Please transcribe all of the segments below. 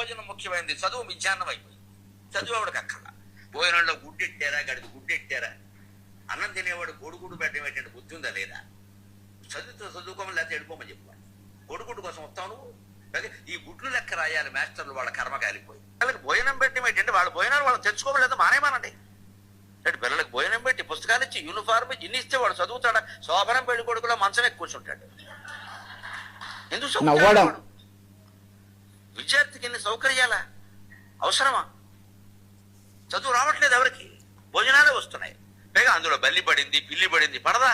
భోజనం ముఖ్యమైనది, చదువు మిథ్యాన్నం అయిపోయింది. చదువు ఎవడికి అక్కర్లా. భోజనంలో గుడ్డెట్టారా, గడికి గుడ్డెట్టారా, అన్నం తినేవాడు గొడుగుడు పెట్టడం ఏంటంటే బుద్ధి ఉందా లేదా? చదువుకోమని లేకపోతే వెళ్ళిపోమని చెప్పాలి. గొడుగుడు కోసం వస్తావు నువ్వు. ఈ గుడ్లు లెక్క రాయాలి మాస్టర్లు, వాళ్ళ కర్మ కాలిపోయి. వాళ్ళకి భోజనం పెట్టడం ఏంటంటే వాళ్ళ భోజనాలు వాళ్ళు తెచ్చుకోమని లేదా మానేమానండి. అంటే పిల్లలకు భోజనం పెట్టి పుస్తకాలు ఇచ్చి యూనిఫార్మ్ ఇన్ని ఇస్తే వాడు చదువుతాడా? శోభనం పెళ్లి కొడుకులో మంచం ఎక్కువ కూర్చుంటాడు. ఎందుకు చదువుతాడు? విద్యార్థికి ఇన్ని సౌకర్యాలా అవసరమా? చదువు రావట్లేదు ఎవరికి, భోజనాలే వస్తున్నాయి. పైగా అందులో బల్లి పడింది, పిల్లి పడింది, పడదా?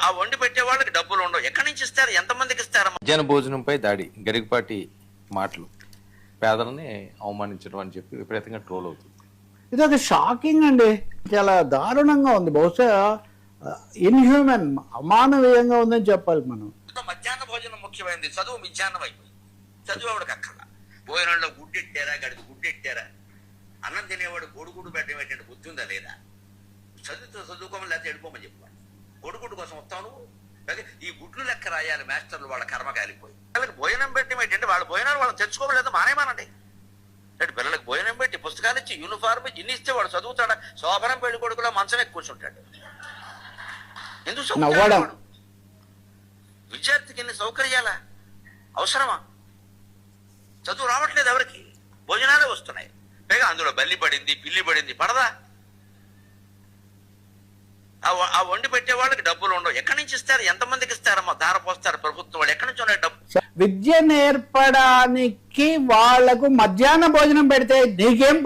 ఆ వండి పెట్టే వాళ్ళకి డబ్బులు ఉండవు. ఎక్కడి నుంచి ఇస్తారు, ఎంతమందికి ఇస్తారు? మధ్యాహ్న భోజనంపై దాడి, గరికపాటి మాటలు, పేదలని అవమానించడం అని చెప్పి విపరీతంగా ట్రోల్ అవుతుంది. ఇది ఒక షాకింగ్ అండి, చాలా దారుణంగా ఉంది. బహుశా ఇన్హ్యూమన్, అమానవీయంగా ఉందని చెప్పాలి మనం. మధ్యాహ్న భోజనం ముఖ్యమైనది, చదువు మిథ్యాన్నం అయిపోయింది. చదువు ఎవడికి అక్కర్లా. భోజనంలో గుడ్డెట్టారా, గడికి గుడ్డెట్టారా, అన్నం తినేవాడు గొడుగుడు పెట్టడం ఏంటంటే బుద్ధి ఉందా లేదా? చదువుకోమని లేకపోతే వెళ్ళిపోమని చెప్పాలి. గొడుగుడు కోసం వస్తావు నువ్వు. ఈ గుడ్లు లెక్క రాయాలి మాస్టర్లు, వాళ్ళ కర్మ కాలిపోయి. వాళ్ళకి భోజనం పెట్టడం ఏంటంటే వాళ్ళ భోజనాలు వాళ్ళు తెచ్చుకోమని లేదా మానేమానండి. అంటే పిల్లలకు భోజనం పెట్టి పుస్తకాలు ఇచ్చి యూనిఫార్మ్ ఇన్ని ఇస్తే వాడు చదువుతాడా? శోభనం పెళ్లి కొడుకులో మంచం ఎక్కువ కూర్చుంటాడు. ఎందుకు చదువుతాడు? విద్యార్థికి ఇన్ని సౌకర్యాలా అవసరమా? చదువు రావట్లేదు ఎవరికి, భోజనాలే వస్తున్నాయి. పైగా అందులో బల్లి పడింది, పిల్లి పడింది, పడదా? ఆ వండి పెట్టే వాళ్ళకి డబ్బులు ఉండవు. ఎక్కడి నుంచి ఇస్తారు, ఎంతమందికి ఇస్తారమ్మా? ధార పోస్తారు ప్రభుత్వం వాళ్ళు. ఎక్కడి నుంచి ఉన్నాయి డబ్బు? విద్య నేర్పడానికి వాళ్లకు మధ్యాహ్న భోజనం పెడితే నీకేం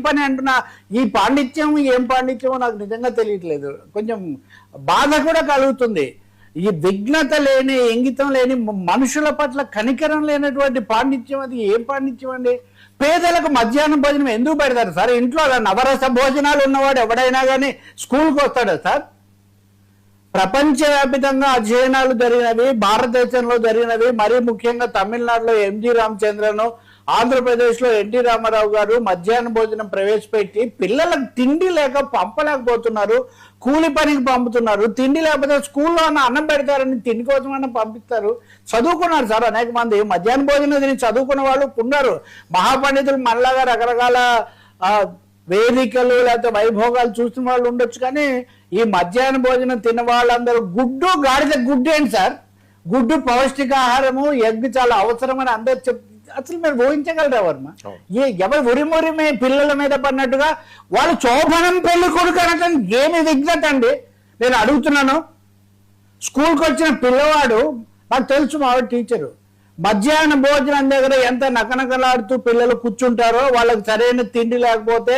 పని అంటున్నా. ఈ పాండిత్యం ఏం పాండిత్యమో నాకు నిజంగా తెలియట్లేదు. కొంచెం బాధ కూడా కలుగుతుంది. ఈ విఘ్నత లేని, ఇంగితం లేని, మనుషుల పట్ల కనికరం లేనటువంటి పాండిత్యం, అది ఏం పాండిత్యం అండి? పేదలకు మధ్యాహ్నం భోజనం ఎందుకు పెడతారు సార్? ఇంట్లో అలా నవరస భోజనాలు ఉన్నవాడు ఎవడైనా కానీ స్కూల్కి వస్తాడా సార్? ప్రపంచవ్యాప్తంగా అధ్యయనాలు జరిగినవి, భారతదేశంలో జరిగినవి, మరీ ముఖ్యంగా తమిళనాడులో ఎంజి రామచంద్రన్, ఆంధ్రప్రదేశ్లో ఎన్టీ రామారావు గారు మధ్యాహ్న భోజనం ప్రవేశపెట్టి పిల్లలకు తిండి లేక పంపలేకపోతున్నారు, కూలి పనికి పంపుతున్నారు. తిండి లేకపోతే స్కూల్లో అన్నం పెడతారని తిండి కోసం అన్న పంపిస్తారు. చదువుకున్నారు సార్ అనేక మంది, మధ్యాహ్న భోజనం తిని చదువుకున్న వాళ్ళు ఉన్నారు. మహాపండితులు మనలాగా రకరకాల వేదికలు లేకపోతే వైభోగాలు చూసిన వాళ్ళు ఉండొచ్చు. కానీ ఈ మధ్యాహ్న భోజనం తిన్న వాళ్ళందరూ గాడిద గుడ్డు ఏంటి సార్? గుడ్డు పౌష్టికాహారము, ఎగ్ చాలా అవసరమని అందరు చెప్. అసలు మీరు ఊహించగలరా వర్మ? ఎవరు ఉరిమురిమే పిల్లల మీద పడినట్టుగా వాళ్ళు శోభనం పెళ్లి కొడుకు అనటం ఏమి విఘ్నత అండి? నేను అడుగుతున్నాను. స్కూల్కి వచ్చిన పిల్లవాడు, నాకు తెలుసు మా టీచరు, మధ్యాహ్న భోజనం దగ్గర ఎంత నకనకలాడుతూ పిల్లలు కూర్చుంటారో, వాళ్ళకి సరైన తిండి లేకపోతే